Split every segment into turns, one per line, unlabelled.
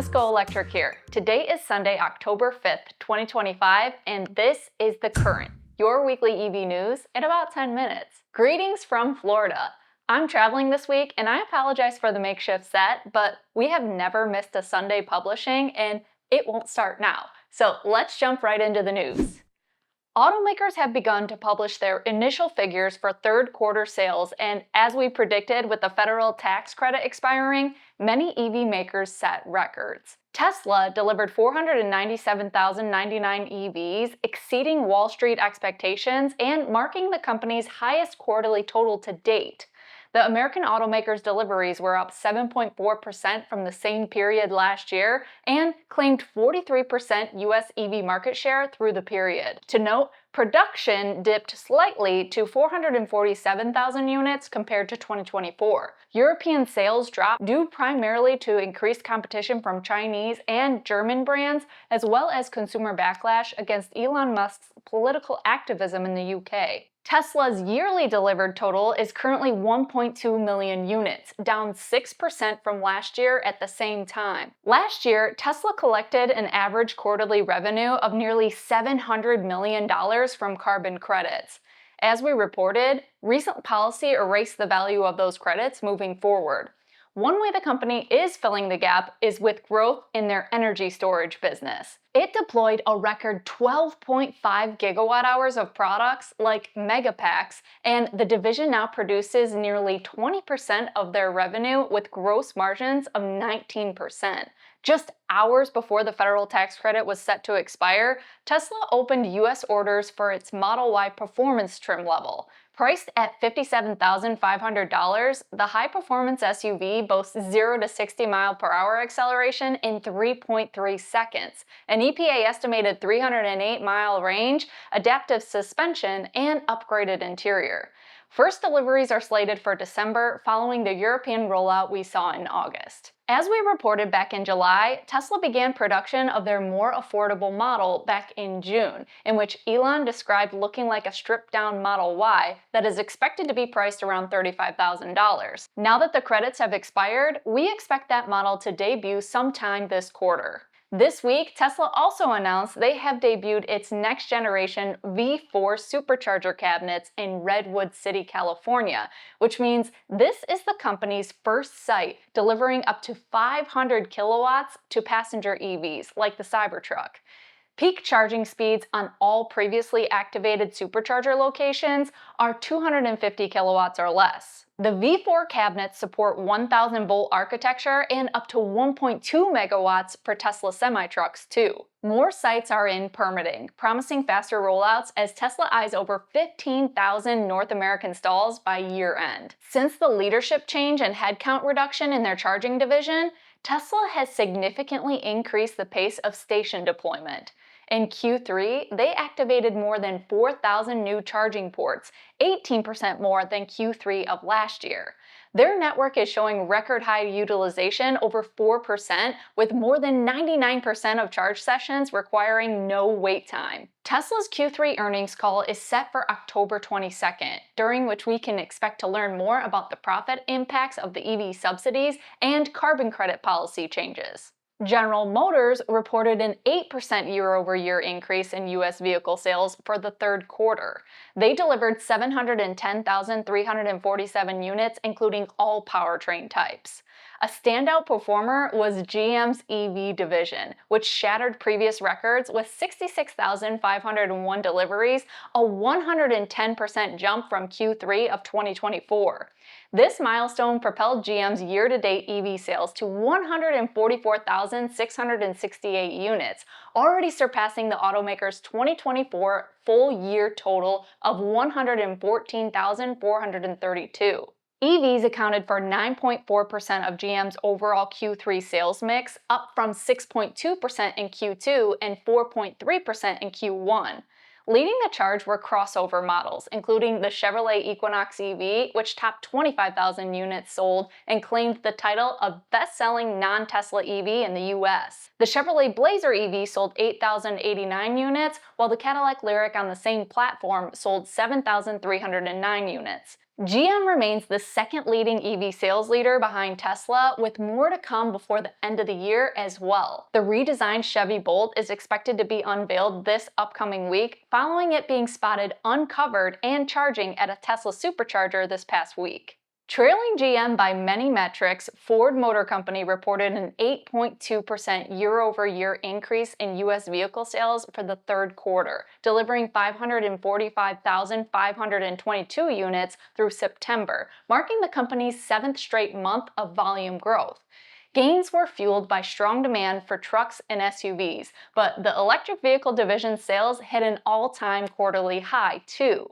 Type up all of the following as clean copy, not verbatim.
Miss GoElectric here. Today is Sunday, October 5th, 2025, and this is The Current, your weekly EV news in about 10 minutes. Greetings from Florida. I'm traveling this week, and I apologize for the makeshift set, but we have never missed a Sunday publishing, and it won't start now. So let's jump right into the news. Automakers have begun to publish their initial figures for third quarter sales, and as we predicted with the federal tax credit expiring, many EV makers set records. Tesla delivered 497,099 EVs, exceeding Wall Street expectations and marking the company's highest quarterly total to date. The American automaker's deliveries were up 7.4% from the same period last year and claimed 43% US EV market share through the period. To note, production dipped slightly to 447,000 units compared to 2024. European sales dropped due primarily to increased competition from Chinese and German brands, as well as consumer backlash against Elon Musk's political activism in the UK. Tesla's yearly delivered total is currently 1.2 million units, down 6% from last year at the same time. Last year, Tesla collected an average quarterly revenue of nearly $700 million from carbon credits. As we reported, recent policy erased the value of those credits moving forward. One way the company is filling the gap is with growth in their energy storage business. It deployed a record 12.5 gigawatt hours of products like Megapacks, and the division now produces nearly 20% of their revenue with gross margins of 19%. Just hours before the federal tax credit was set to expire, Tesla opened US orders for its Model Y performance trim level. Priced at $57,500, the high-performance SUV boasts 0 to 60 mph acceleration in 3.3 seconds, an EPA estimated 308-mile range, adaptive suspension, and upgraded interior. First deliveries are slated for December, following the European rollout we saw in August. As we reported back in July, Tesla began production of their more affordable model back in June, in which Elon described looking like a stripped-down Model Y that is expected to be priced around $35,000. Now that the credits have expired, we expect that model to debut sometime this quarter. This week, Tesla also announced they have debuted its next-generation V4 supercharger cabinets in Redwood City, California, which means this is the company's first site delivering up to 500 kilowatts to passenger EVs, like the Cybertruck. Peak charging speeds on all previously activated supercharger locations are 250 kilowatts or less. The V4 cabinets support 1,000-volt architecture and up to 1.2 megawatts for Tesla semi-trucks, too. More sites are in permitting, promising faster rollouts as Tesla eyes over 15,000 North American stalls by year-end. Since the leadership change and headcount reduction in their charging division, Tesla has significantly increased the pace of station deployment. In Q3, they activated more than 4,000 new charging ports, 18% more than Q3 of last year. Their network is showing record high utilization over 4%, with more than 99% of charge sessions requiring no wait time. Tesla's Q3 earnings call is set for October 22nd, during which we can expect to learn more about the profit impacts of the EV subsidies and carbon credit policy changes. General Motors reported an 8% year-over-year increase in U.S. vehicle sales for the third quarter. They delivered 710,347 units, including all powertrain types. A standout performer was GM's EV division, which shattered previous records with 66,501 deliveries, a 110% jump from Q3 of 2024. This milestone propelled GM's year-to-date EV sales to 144,668 units, already surpassing the automaker's 2024 full-year total of 114,432. EVs accounted for 9.4% of GM's overall Q3 sales mix, up from 6.2% in Q2 and 4.3% in Q1. Leading the charge were crossover models, including the Chevrolet Equinox EV, which topped 25,000 units sold and claimed the title of best-selling non-Tesla EV in the US. The Chevrolet Blazer EV sold 8,089 units, while the Cadillac Lyriq on the same platform sold 7,309 units. GM remains the second leading EV sales leader behind Tesla, with more to come before the end of the year as well. The redesigned Chevy Bolt is expected to be unveiled this upcoming week, following it being spotted uncovered and charging at a Tesla supercharger this past week. Trailing GM by many metrics, Ford Motor Company reported an 8.2% year-over-year increase in US vehicle sales for the third quarter, delivering 545,522 units through September, marking the company's seventh straight month of volume growth. Gains were fueled by strong demand for trucks and SUVs, but the electric vehicle division sales hit an all-time quarterly high, too.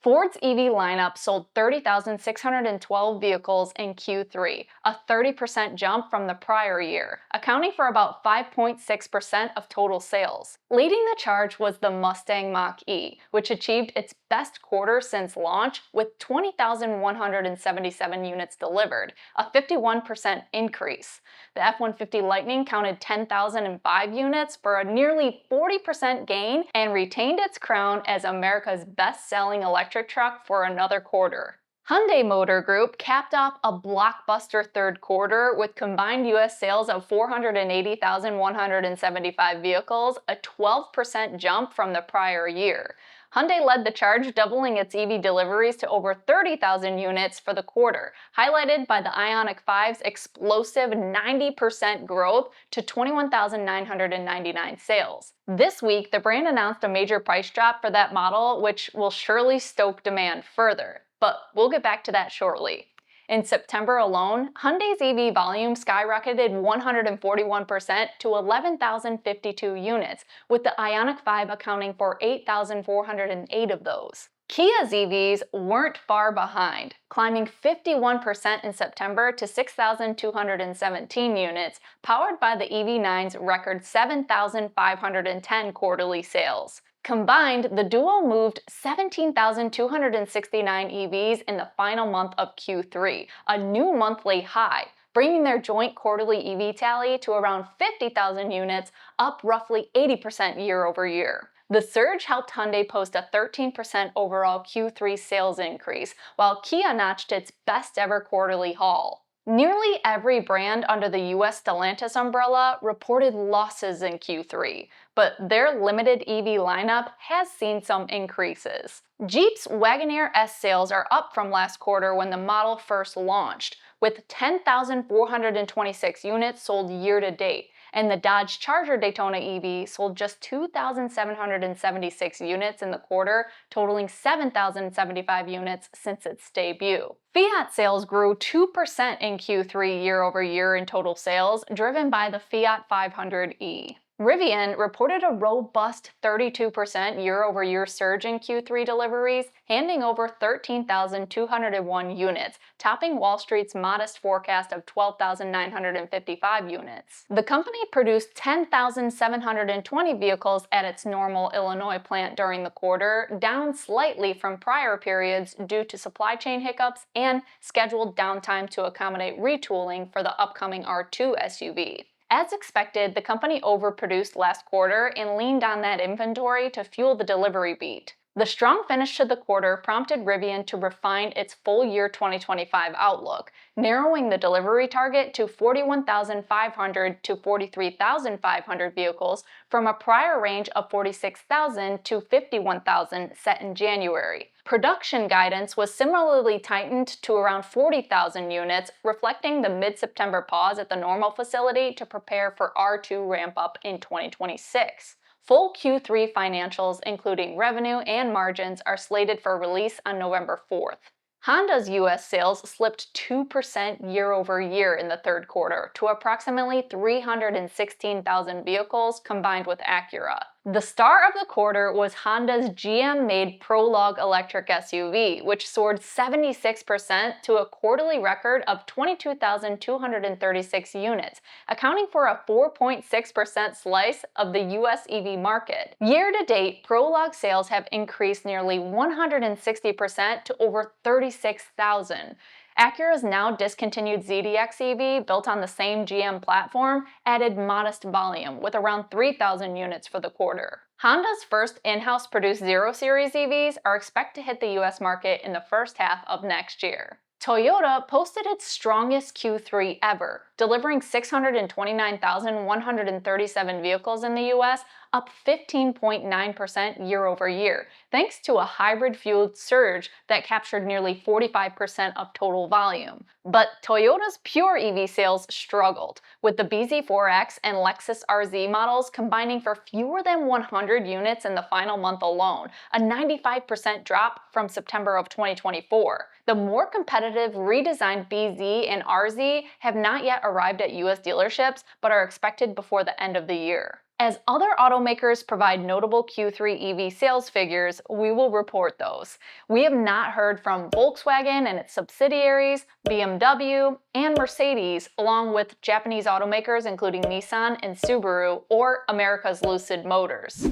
Ford's EV lineup sold 30,612 vehicles in Q3, a 30% jump from the prior year, accounting for about 5.6% of total sales. Leading the charge was the Mustang Mach-E, which achieved its best quarter since launch with 20,177 units delivered, a 51% increase. The F-150 Lightning counted 10,005 units for a nearly 40% gain and retained its crown as America's best-selling electric truck for another quarter. Hyundai Motor Group capped off a blockbuster third quarter with combined U.S. sales of 480,175 vehicles, a 12% jump from the prior year. Hyundai led the charge, doubling its EV deliveries to over 30,000 units for the quarter, highlighted by the Ioniq 5's explosive 90% growth to 21,999 sales. This week, the brand announced a major price drop for that model, which will surely stoke demand further. But we'll get back to that shortly. In September alone, Hyundai's EV volume skyrocketed 141% to 11,052 units, with the Ioniq 5 accounting for 8,408 of those. Kia's EVs weren't far behind, climbing 51% in September to 6,217 units, powered by the EV9's record 7,510 quarterly sales. Combined, the duo moved 17,269 EVs in the final month of Q3, a new monthly high, bringing their joint quarterly EV tally to around 50,000 units, up roughly 80% year over year. The surge helped Hyundai post a 13% overall Q3 sales increase, while Kia notched its best ever quarterly haul. Nearly every brand under the US Stellantis umbrella reported losses in Q3, but their limited EV lineup has seen some increases. Jeep's Wagoneer S sales are up from last quarter when the model first launched, with 10,426 units sold year to date, and the Dodge Charger Daytona EV sold just 2,776 units in the quarter, totaling 7,075 units since its debut. Fiat sales grew 2% in Q3 year over year in total sales, driven by the Fiat 500e. Rivian reported a robust 32% year-over-year surge in Q3 deliveries, handing over 13,201 units, topping Wall Street's modest forecast of 12,955 units. The company produced 10,720 vehicles at its Normal, Illinois plant during the quarter, down slightly from prior periods due to supply chain hiccups and scheduled downtime to accommodate retooling for the upcoming R2 SUV. As expected, the company overproduced last quarter and leaned on that inventory to fuel the delivery beat. The strong finish to the quarter prompted Rivian to refine its full year 2025 outlook, narrowing the delivery target to 41,500 to 43,500 vehicles from a prior range of 46,000 to 51,000 set in January. Production guidance was similarly tightened to around 40,000 units, reflecting the mid-September pause at the Normal facility to prepare for R2 ramp-up in 2026. Full Q3 financials, including revenue and margins, are slated for release on November 4th. Honda's U.S. sales slipped 2% year over year in the third quarter to approximately 316,000 vehicles combined with Acura. The star of the quarter was Honda's GM-made Prologue electric SUV, which soared 76% to a quarterly record of 22,236 units, accounting for a 4.6% slice of the US EV market. Year to date, Prologue sales have increased nearly 160% to over 36,000. Acura's now discontinued ZDX EV, built on the same GM platform, added modest volume, with around 3,000 units for the quarter. Honda's first in-house produced 0 Series EVs are expected to hit the US market in the first half of next year. Toyota posted its strongest Q3 ever, delivering 629,137 vehicles in the US, up 15.9% year over year, thanks to a hybrid-fueled surge that captured nearly 45% of total volume. But Toyota's pure EV sales struggled, with the BZ4X and Lexus RZ models combining for fewer than 100 units in the final month alone, a 95% drop from September of 2024. The more competitive redesigned BZ and RZ have not yet arrived at US dealerships, but are expected before the end of the year. As other automakers provide notable Q3 EV sales figures, we will report those. We have not heard from Volkswagen and its subsidiaries, BMW, and Mercedes, along with Japanese automakers including Nissan and Subaru, or America's Lucid Motors.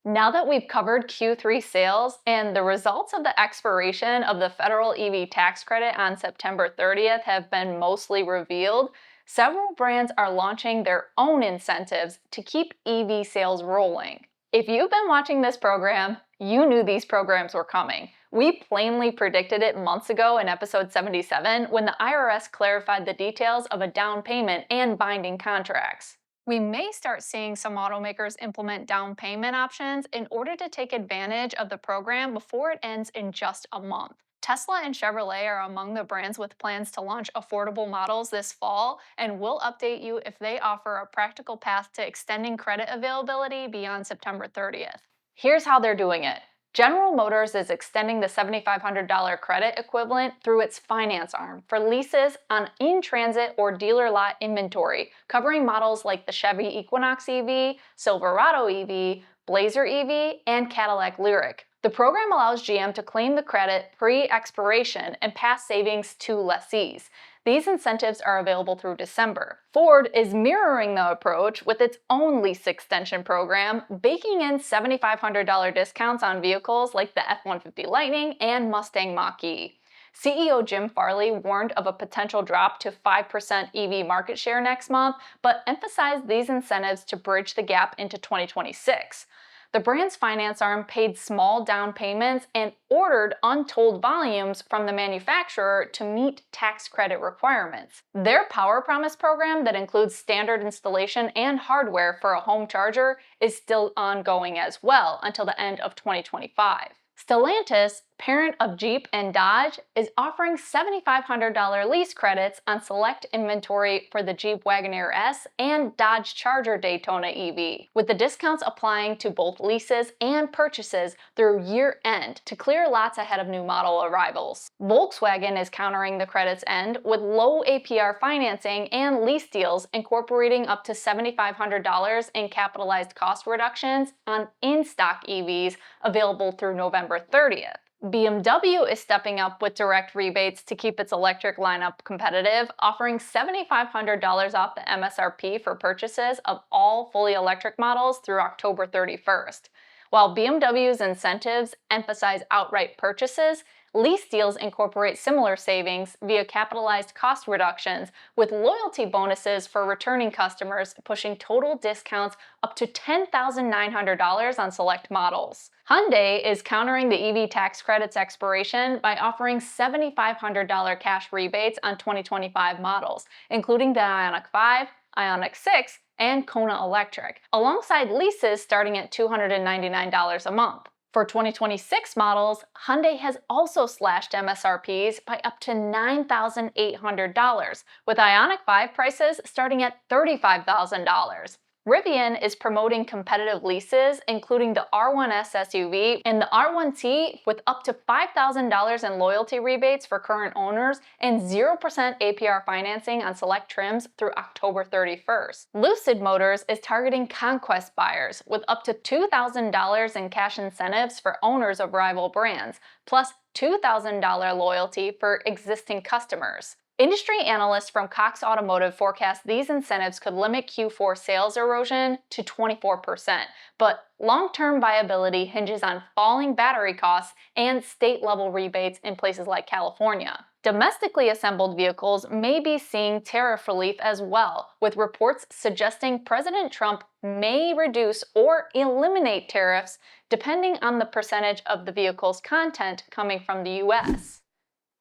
Now that we've covered Q3 sales and the results of the expiration of the federal EV tax credit on September 30th have been mostly revealed, several brands are launching their own incentives to keep EV sales rolling. If you've been watching this program, you knew these programs were coming. We plainly predicted it months ago in episode 77 when the IRS clarified the details of a down payment and binding contracts. We may start seeing some automakers implement down payment options in order to take advantage of the program before it ends in just a month. Tesla and Chevrolet are among the brands with plans to launch affordable models this fall, and we'll update you if they offer a practical path to extending credit availability beyond September 30th. Here's how they're doing it. General Motors is extending the $7,500 credit equivalent through its finance arm for leases on in-transit or dealer lot inventory, covering models like the Chevy Equinox EV, Silverado EV, Blazer EV, and Cadillac Lyriq. The program allows GM to claim the credit pre-expiration and pass savings to lessees. These incentives are available through December. Ford is mirroring the approach with its own lease extension program, baking in $7,500 discounts on vehicles like the F-150 Lightning and Mustang Mach-E. CEO Jim Farley warned of a potential drop to 5% EV market share next month, but emphasized these incentives to bridge the gap into 2026. The brand's finance arm paid small down payments and ordered untold volumes from the manufacturer to meet tax credit requirements. Their Power Promise program, that includes standard installation and hardware for a home charger, is still ongoing as well until the end of 2025. Stellantis, parent of Jeep and Dodge, is offering $7,500 lease credits on select inventory for the Jeep Wagoneer S and Dodge Charger Daytona EV, with the discounts applying to both leases and purchases through year-end to clear lots ahead of new model arrivals. Volkswagen is countering the credits end with low APR financing and lease deals incorporating up to $7,500 in capitalized cost reductions on in-stock EVs available through November 30th. BMW is stepping up with direct rebates to keep its electric lineup competitive, offering $7,500 off the MSRP for purchases of all fully electric models through October 31st. While BMW's incentives emphasize outright purchases, lease deals incorporate similar savings via capitalized cost reductions, with loyalty bonuses for returning customers pushing total discounts up to $10,900 on select models. Hyundai is countering the EV tax credit's expiration by offering $7,500 cash rebates on 2025 models, including the Ioniq 5, Ioniq 6, and Kona Electric, alongside leases starting at $299 a month. For 2026 models, Hyundai has also slashed MSRPs by up to $9,800, with Ioniq 5 prices starting at $35,000. Rivian is promoting competitive leases, including the R1S SUV and the R1T, with up to $5,000 in loyalty rebates for current owners and 0% APR financing on select trims through October 31st. Lucid Motors is targeting conquest buyers with up to $2,000 in cash incentives for owners of rival brands, plus $2,000 loyalty for existing customers. Industry analysts from Cox Automotive forecast these incentives could limit Q4 sales erosion to 24%, but long-term viability hinges on falling battery costs and state-level rebates in places like California. Domestically assembled vehicles may be seeing tariff relief as well, with reports suggesting President Trump may reduce or eliminate tariffs depending on the percentage of the vehicle's content coming from the US.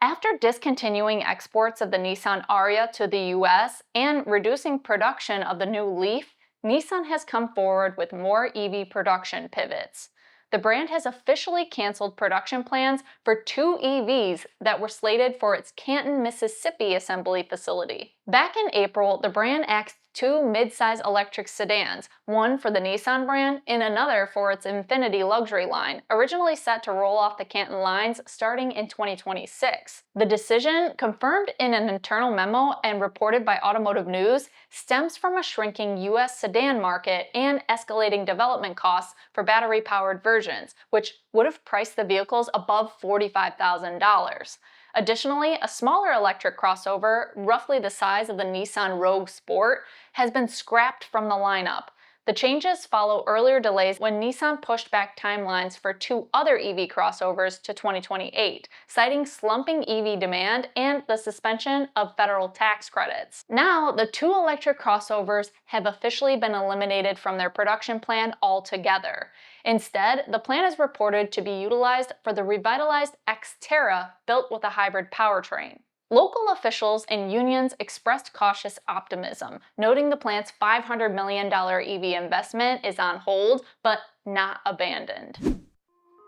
After discontinuing exports of the Nissan Ariya to the US and reducing production of the new Leaf, Nissan has come forward with more EV production pivots. The brand has officially canceled production plans for 2 EVs that were slated for its Canton, Mississippi assembly facility. Back in April, the brand axed 2 mid-size electric sedans, one for the Nissan brand and another for its Infiniti luxury line, originally set to roll off the Canton lines starting in 2026. The decision, confirmed in an internal memo and reported by Automotive News, stems from a shrinking US sedan market and escalating development costs for battery-powered versions, which would have priced the vehicles above $45,000. Additionally, a smaller electric crossover, roughly the size of the Nissan Rogue Sport, has been scrapped from the lineup. The changes follow earlier delays when Nissan pushed back timelines for 2 other EV crossovers to 2028, citing slumping EV demand and the suspension of federal tax credits. Now, the 2 electric crossovers have officially been eliminated from their production plan altogether. Instead, the plan is reported to be utilized for the revitalized Xterra built with a hybrid powertrain. Local officials and unions expressed cautious optimism, noting the plant's $500 million EV investment is on hold, but not abandoned.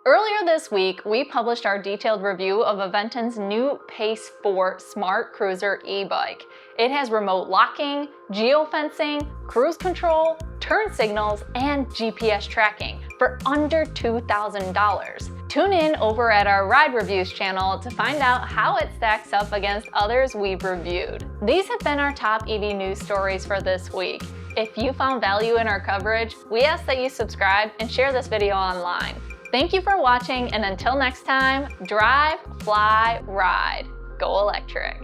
Earlier this week, we published our detailed review of Aventon's new Pace 4 Smart Cruiser e-bike. It has remote locking, geofencing, cruise control, turn signals, and GPS tracking for under $2,000. Tune in over at our Ride Reviews channel to find out how it stacks up against others we've reviewed. These have been our top EV news stories for this week. If you found value in our coverage, we ask that you subscribe and share this video online. Thank you for watching, and until next time, drive, fly, ride. Go electric.